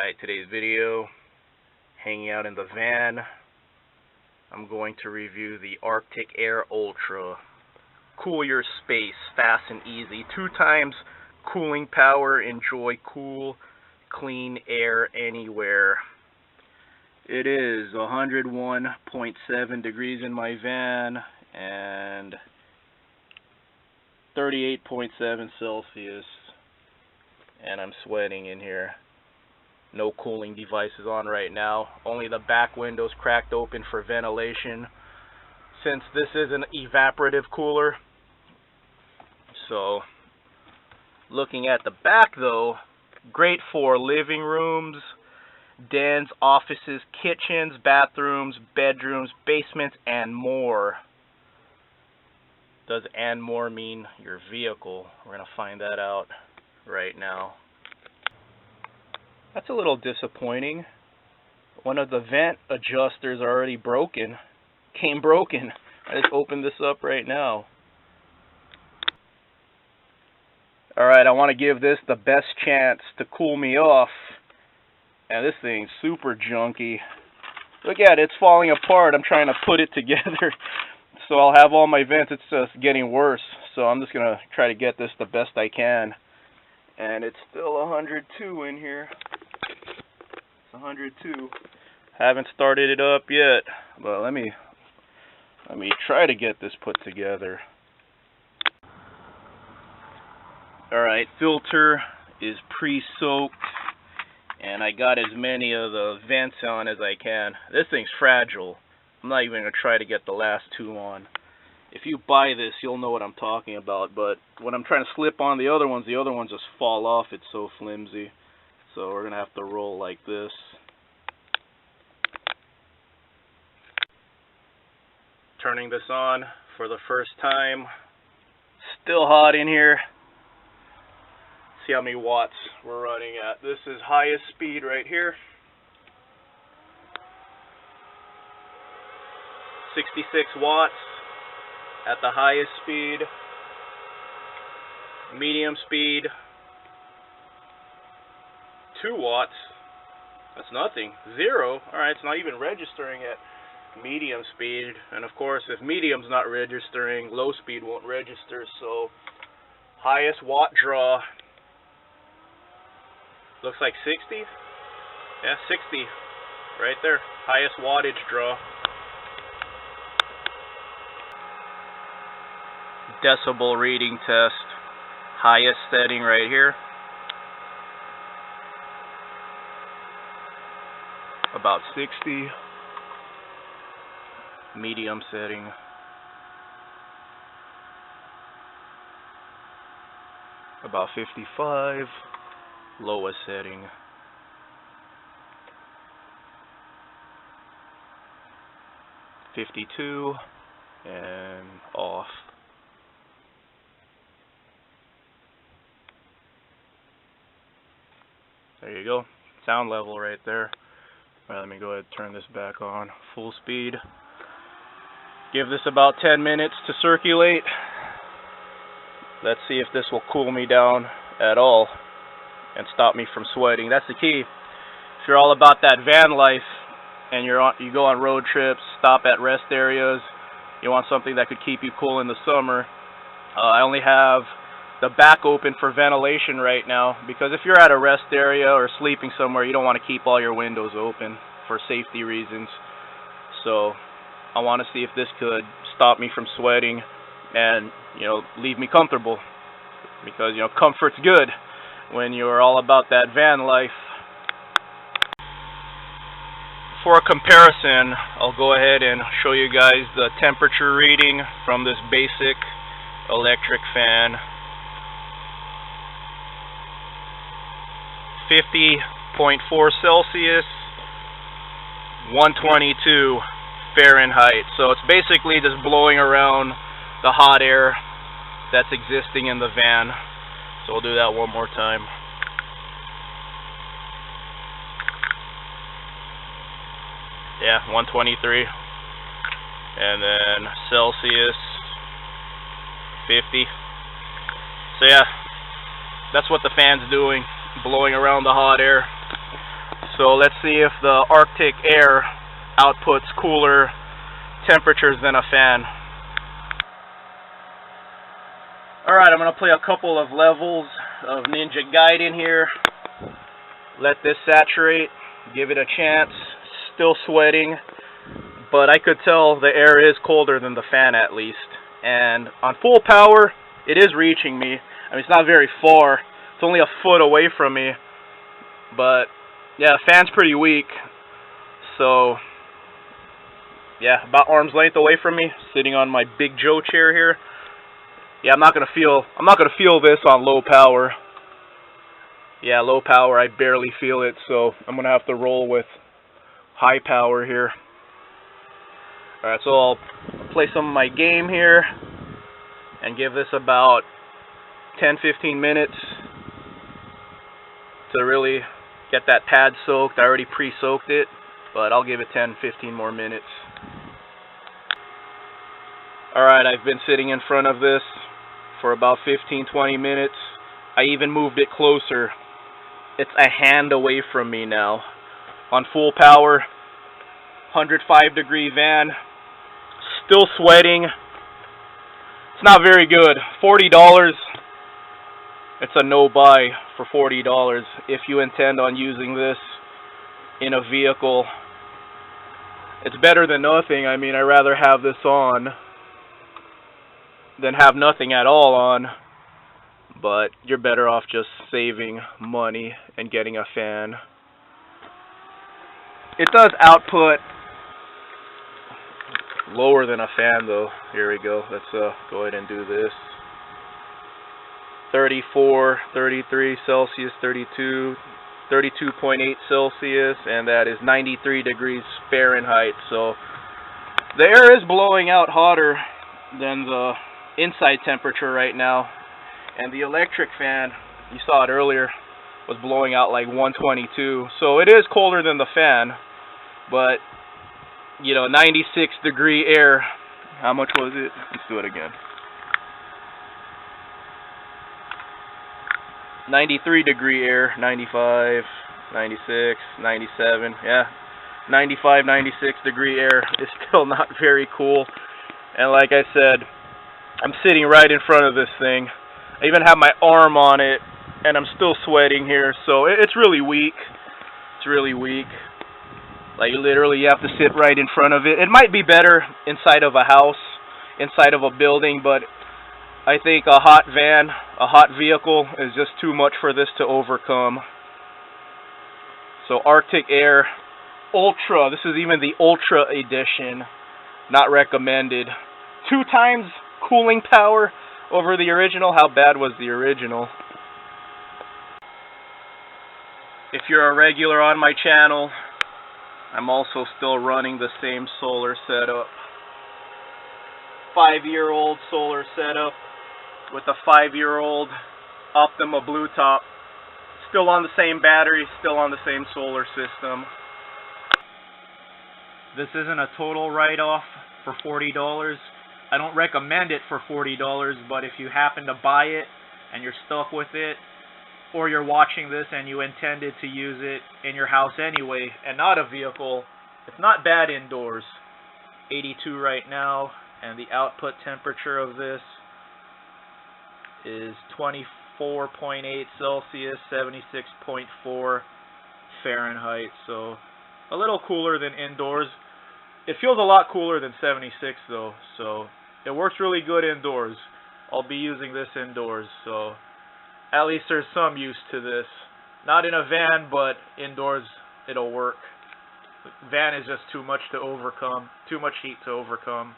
Alright, today's video, hanging out in the van. I'm going to review the Arctic Air Ultra. Cool your space, fast and easy. 2 times cooling power, enjoy cool, clean air anywhere. It is 101.7 degrees in my van and 38.7 Celsius. And I'm sweating in here. No cooling devices on right now. Only the back windows cracked open for ventilation, since this is an evaporative cooler. So, looking at the back though, great for living rooms, dens, offices, kitchens, bathrooms, bedrooms, basements, and more. Does "and more" mean your vehicle? We're going to find that out right now. That's a little disappointing. One of the vent adjusters already came broken. I just opened this up right now. Alright, I want to give this the best chance to cool me off. And this thing's super junky. Look at it, it's falling apart. I'm trying to put it together. So I'll have all my vents. It's just getting worse. So I'm just going to try to get this the best I can. And it's still 102 in here. It's 102. Haven't started it up yet, but let me try to get this put together. Alright, filter is pre-soaked, and I got as many of the vents on as I can. This thing's fragile. I'm not even going to try to get the last 2 on. If you buy this, you'll know what I'm talking about, but when I'm trying to slip on the other ones just fall off. It's so flimsy. So we're going to have to roll like this. Turning this on for the first time. Still hot in here. See how many watts we're running at. This is highest speed right here. 66 watts. At the highest speed, medium speed, 2 watts, that's nothing, 0, alright, it's not even registering at medium speed, and of course if medium's not registering, low speed won't register, so highest watt draw, looks like 60, yeah, 60, right there, highest wattage draw. Decibel reading test, highest setting right here, about 60, medium setting, about 55, lowest setting, 52, and off. There you go, sound level right there. Alright, let me go ahead and turn this back on full speed. Give this about 10 minutes to circulate. Let's see if this will cool me down at all and stop me from sweating. That's the key. If you're all about that van life and you go on road trips, stop at rest areas, you want something that could keep you cool in the summer. I only have the back open for ventilation right now, because if you're at a rest area or sleeping somewhere, you don't want to keep all your windows open for safety reasons. So I want to see if this could stop me from sweating and, leave me comfortable, because, comfort's good when you're all about that van life. For a comparison, I'll go ahead and show you guys the temperature reading from this basic electric fan. 50.4 Celsius, 122 Fahrenheit. So it's basically just blowing around the hot air that's existing in the van. So we'll do that one more time. Yeah, 123. And then Celsius, 50. So yeah, that's what the fan's doing, blowing around the hot air. So let's see if the Arctic air outputs cooler temperatures than a fan. Alright, I'm going to play a couple of levels of Ninja Gaiden here. Let this saturate, give it a chance. Still sweating, but I could tell the air is colder than the fan at least. And on full power, it is reaching me. I mean, it's not very far. It's only a foot away from me. But yeah, the fan's pretty weak. So yeah, about arm's length away from me, sitting on my Big Joe chair here. Yeah, I'm not gonna feel this on low power. Yeah, low power, I barely feel it, so I'm gonna have to roll with high power here. Alright, so I'll play some of my game here and give this about 10-15 minutes to really get that pad soaked. I already pre-soaked it, but I'll give it 10-15 more minutes. Alright, I've been sitting in front of this for about 15-20 minutes. I even moved it closer. It's a hand away from me now. On full power, 105-degree van, still sweating. It's not very good. $40. It's a no-buy for $40 if you intend on using this in a vehicle. It's better than nothing. I mean, I'd rather have this on than have nothing at all on. But you're better off just saving money and getting a fan. It does output lower than a fan though. Here we go. Let's go ahead and do this. 34, 33 Celsius, 32, 32.8 Celsius, and that is 93 degrees Fahrenheit. So the air is blowing out hotter than the inside temperature right now. And the electric fan, you saw it earlier, was blowing out like 122. So it is colder than the fan, but you know, 96 degree air. How much was it? Let's do it again. 93 degree air, 95, 96, 97, yeah. 95, 96 degree air is still not very cool. And like I said, I'm sitting right in front of this thing. I even have my arm on it, and I'm still sweating here, so it's really weak. It's really weak. Like, literally, you have to sit right in front of it. It might be better inside of a house, inside of a building, but I think a hot van, a hot vehicle, is just too much for this to overcome. So, Arctic Air Ultra. This is even the Ultra Edition. Not recommended. 2 times cooling power over the original. How bad was the original? If you're a regular on my channel, I'm also still running the same solar setup. 5-year-old solar setup with a 5-year-old Optima Blue Top. Still on the same battery, still on the same solar system. This isn't a total write-off for $40. I don't recommend it for $40, but if you happen to buy it and you're stuck with it, or you're watching this and you intended to use it in your house anyway and not a vehicle, it's not bad indoors. 82 right now, and the output temperature of this is 24.8 Celsius, 76.4 Fahrenheit, so a little cooler than indoors. It feels a lot cooler than 76 though, so it works really good indoors. I'll be using this indoors, so at least there's some use to this. Not in a van, but indoors it'll work. Van is just too much to overcome, too much heat to overcome.